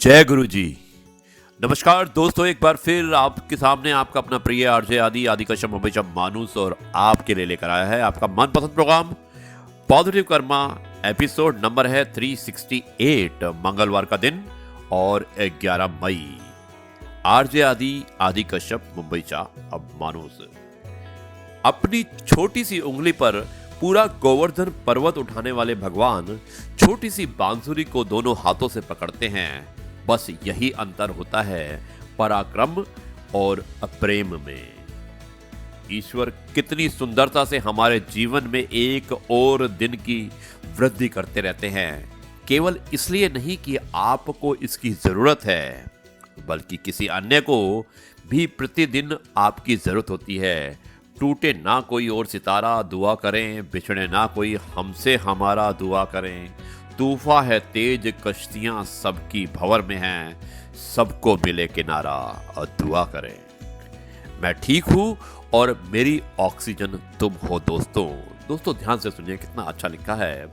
जय गुरु जी। नमस्कार दोस्तों, एक बार फिर आपके सामने आपका अपना प्रिय आरजे आदि कश्यप हमेशा मानुस और आपके लिए लेकर आया है आपका मनपसंद प्रोग्राम पॉजिटिव कर्मा। एपिसोड नंबर है 368, मंगलवार का दिन और 11 मई। आरजे आदि कश्यप मुंबईचा अब मानुस अपनी छोटी सी उंगली पर पूरा गोवर्धन पर्वत उठाने वाले भगवान छोटी सी बांसुरी को दोनों हाथों से पकड़ते हैं। बस यही अंतर होता है पराक्रम और प्रेम में। ईश्वर कितनी सुंदरता से हमारे जीवन में एक और दिन की वृद्धि करते रहते हैं, केवल इसलिए नहीं कि आपको इसकी जरूरत है, बल्कि किसी अन्य को भी प्रतिदिन आपकी जरूरत होती है। टूटे ना कोई और सितारा दुआ करें, बिछड़े ना कोई हमसे हमारा दुआ करें। तूफा है तेज कश्तियां सबकी भंवर में हैं, सबको मिले किनारा और दुआ करें। मैं ठीक हूं और मेरी ऑक्सीजन तुम हो दोस्तों ध्यान से सुनिए, कितना अच्छा लिखा है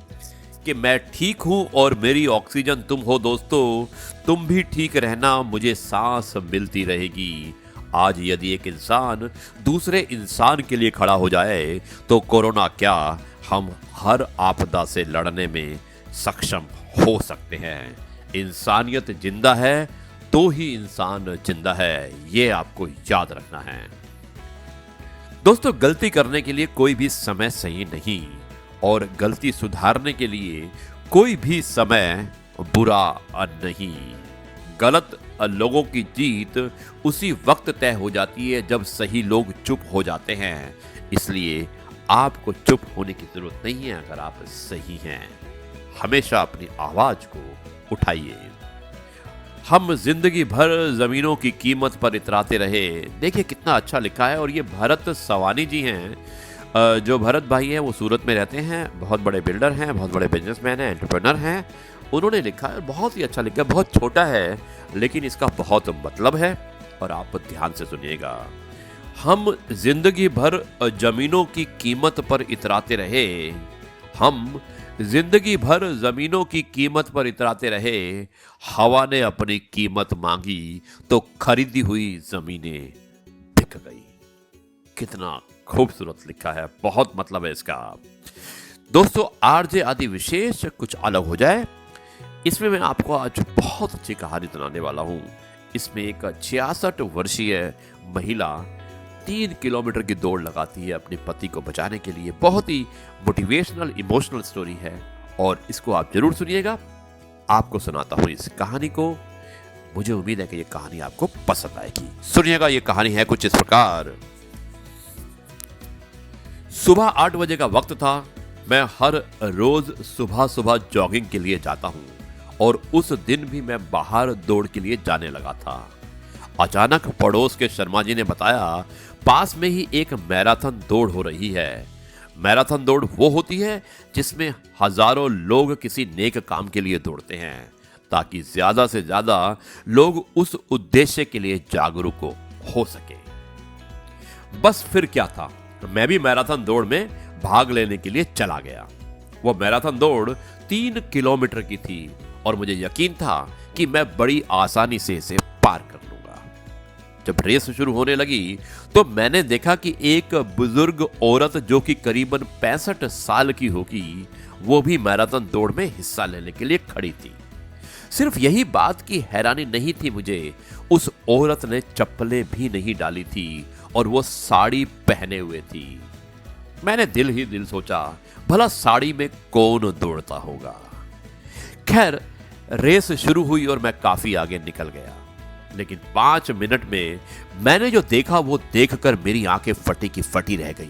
कि मैं ठीक हूं और मेरी ऑक्सीजन तुम हो दोस्तों। तुम भी ठीक रहना, मुझे सांस मिलती रहेगी। आज यदि एक इंसान दूसरे इंसान के लिए खड़ा हो जाए तो कोरोना क्या, हम हर आपदा से लड़ने में सक्षम हो सकते हैं। इंसानियत जिंदा है तो ही इंसान जिंदा है, ये आपको याद रखना है दोस्तों। गलती करने के लिए कोई भी समय सही नहीं और गलती सुधारने के लिए कोई भी समय बुरा नहीं। गलत लोगों की जीत उसी वक्त तय हो जाती है जब सही लोग चुप हो जाते हैं। इसलिए आपको चुप होने की जरूरत नहीं है। अगर आप सही हैं, हमेशा अपनी आवाज को उठाइए। हम जिंदगी भर जमीनों की कीमत पर इतराते रहे। देखिए कितना अच्छा लिखा है। और ये भरत सवानी जी हैं, जो भरत भाई हैं वो सूरत में रहते हैं, बहुत बड़े बिल्डर हैं, बहुत बड़े बिजनेसमैन हैं, एंटरप्रेन्योर हैं। उन्होंने लिखा है, बहुत ही अच्छा लिखा है, बहुत छोटा है लेकिन इसका बहुत मतलब है और आप ध्यान से सुनिएगा। हम जिंदगी भर जमीनों की कीमत पर इतराते रहे, हम जिंदगी भर जमीनों की कीमत पर इतराते रहे। हवा ने अपनी कीमत मांगी तो खरीदी हुई जमीनें बिक गई। कितना खूबसूरत लिखा है, बहुत मतलब है इसका दोस्तों। आरजे आदि विशेष कुछ अलग हो जाए, इसमें मैं आपको आज बहुत अच्छी कहानी सुनाने वाला हूं। इसमें एक 66 वर्षीय महिला 3 किलोमीटर की दौड़ लगाती है अपने पति को बचाने के लिए। बहुत ही मोटिवेशनल इमोशनल स्टोरी है और इसको आप जरूर सुनिएगा। आपको सुनाता हूं इस कहानी को, मुझे उम्मीद है कि ये कहानी आपको पसंद आएगी। सुनिएगा, ये कहानी है कुछ इस प्रकार। सुबह 8 बजे का वक्त था। मैं हर रोज सुबह सुबह जॉगिंग के लिए जाता हूं और उस दिन भी मैं बाहर दौड़ के लिए जाने लगा था। अचानक पड़ोस के शर्मा जी ने बताया, पास में ही एक मैराथन दौड़ हो रही है। मैराथन दौड़ वो होती है जिसमें हजारों लोग किसी नेक काम के लिए दौड़ते हैं ताकि ज्यादा से ज्यादा लोग उस उद्देश्य के लिए जागरूक हो सके। बस फिर क्या था, मैं भी मैराथन दौड़ में भाग लेने के लिए चला गया। वो मैराथन दौड़ 3 किलोमीटर की थी और मुझे यकीन था कि मैं बड़ी आसानी से इसे पार कर लूंगा। जब रेस शुरू होने लगी तो मैंने देखा कि एक बुजुर्ग औरत जो कि करीबन 65 साल की होगी, वो भी मैराथन दौड़ में हिस्सा लेने के लिए खड़ी थी। सिर्फ यही बात की हैरानी नहीं थी मुझे, उस औरत ने चप्पलें भी नहीं डाली थी और वो साड़ी पहने हुए थी। मैंने दिल ही दिल सोचा, भला साड़ी में कौन दौड़ता होगा। खैर, रेस शुरू हुई और मैं काफी आगे निकल गया, लेकिन 5 मिनट में मैंने जो देखा वो देखकर मेरी आंखें फटी की फटी रह गई।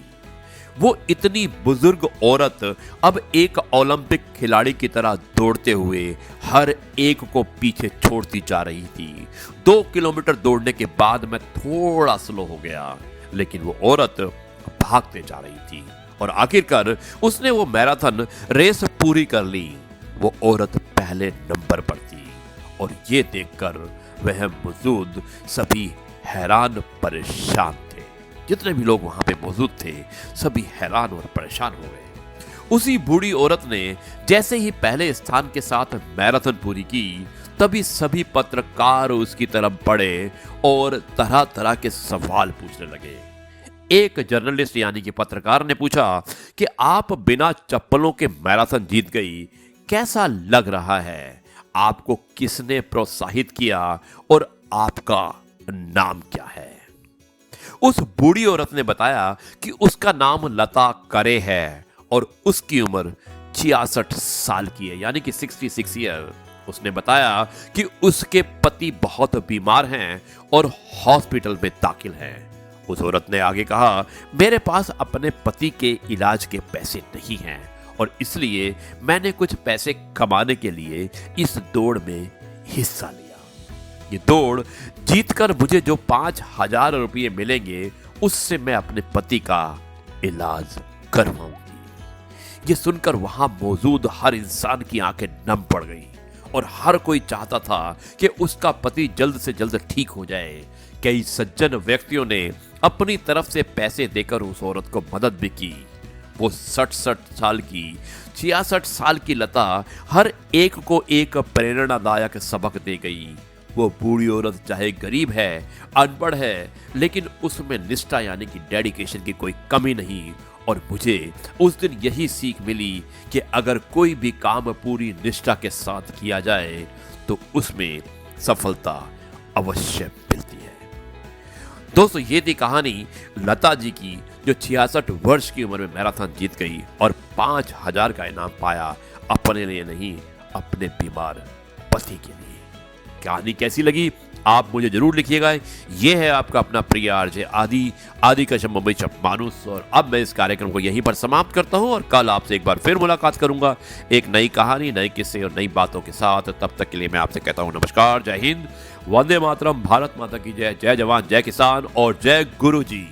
वो इतनी बुजुर्ग औरत अब एक ओलंपिक खिलाड़ी की तरह दौड़ते हुए हर एक को पीछे छोड़ती जा रही थी। 2 किलोमीटर दौड़ने के बाद मैं थोड़ा स्लो हो गया, लेकिन वो औरत भागते जा रही थी और आखिरकार उसने वो मैराथन रेस पूरी कर ली। वो औरत पहले नंबर पर थी और ये देखकर वह मौजूद सभी हैरान परेशान थे। जितने भी लोग वहां पे मौजूद थे सभी हैरान और परेशान हो गए। उसी बूढ़ी औरत ने जैसे ही पहले स्थान के साथ मैराथन पूरी की तभी सभी पत्रकार उसकी तरफ बढ़े और तरह तरह के सवाल पूछने लगे। एक जर्नलिस्ट यानी कि पत्रकार ने पूछा कि आप बिना चप्पलों के मैराथन जीत गई, कैसा लग रहा है? आपको किसने प्रोत्साहित किया और आपका नाम क्या है? उस बूढ़ी औरत ने बताया कि उसका नाम लता करे है और उसकी उम्र 66 साल की है, यानी कि 66 ईयर। उसने बताया कि उसके पति बहुत बीमार हैं और हॉस्पिटल में दाखिल हैं। उस औरत ने आगे कहा, मेरे पास अपने पति के इलाज के पैसे नहीं हैं और इसलिए मैंने कुछ पैसे कमाने के लिए इस दौड़ में हिस्सा लिया। ये दौड़ जीतकर मुझे जो 5,000 रुपये मिलेंगे, उससे मैं अपने पति का इलाज करवाऊंगी। ये सुनकर वहां मौजूद हर इंसान की आंखें नम पड़ गई और हर कोई चाहता था कि उसका पति जल्द से जल्द ठीक हो जाए। कई सज्जन व्यक्तियों ने अपनी तरफ से पैसे देकर उस औरत को मदद भी की। वो 66 साल की 66 साल की लता हर एक को एक प्रेरणादायक सबक दे गई। वो बूढ़ी औरत चाहे गरीब है, अनपढ़ है, लेकिन उसमें निष्ठा यानी कि डेडिकेशन की कोई कमी नहीं। और मुझे उस दिन यही सीख मिली कि अगर कोई भी काम पूरी निष्ठा के साथ किया जाए तो उसमें सफलता अवश्य मिलती है। दोस्तों, ये थी कहानी लता जी की, जो 66 वर्ष की उम्र में मैराथन जीत गई और 5,000 का इनाम पाया, अपने लिए नहीं, अपने बीमार पति के लिए। कहानी कैसी लगी आप मुझे जरूर लिखिएगा। ये है आपका अपना प्रिय आरजे आदि कशम मुंबई मानुस। और अब मैं इस कार्यक्रम को यहीं पर समाप्त करता हूं और कल आपसे एक बार फिर मुलाकात करूंगा एक नई कहानी, नए किस्से और नई बातों के साथ। तब तक के लिए मैं आपसे कहता हूं नमस्कार, जय हिंद, वंदे मातरम, भारत माता की जय, जय जवान, जय किसान और जय गुरु जी।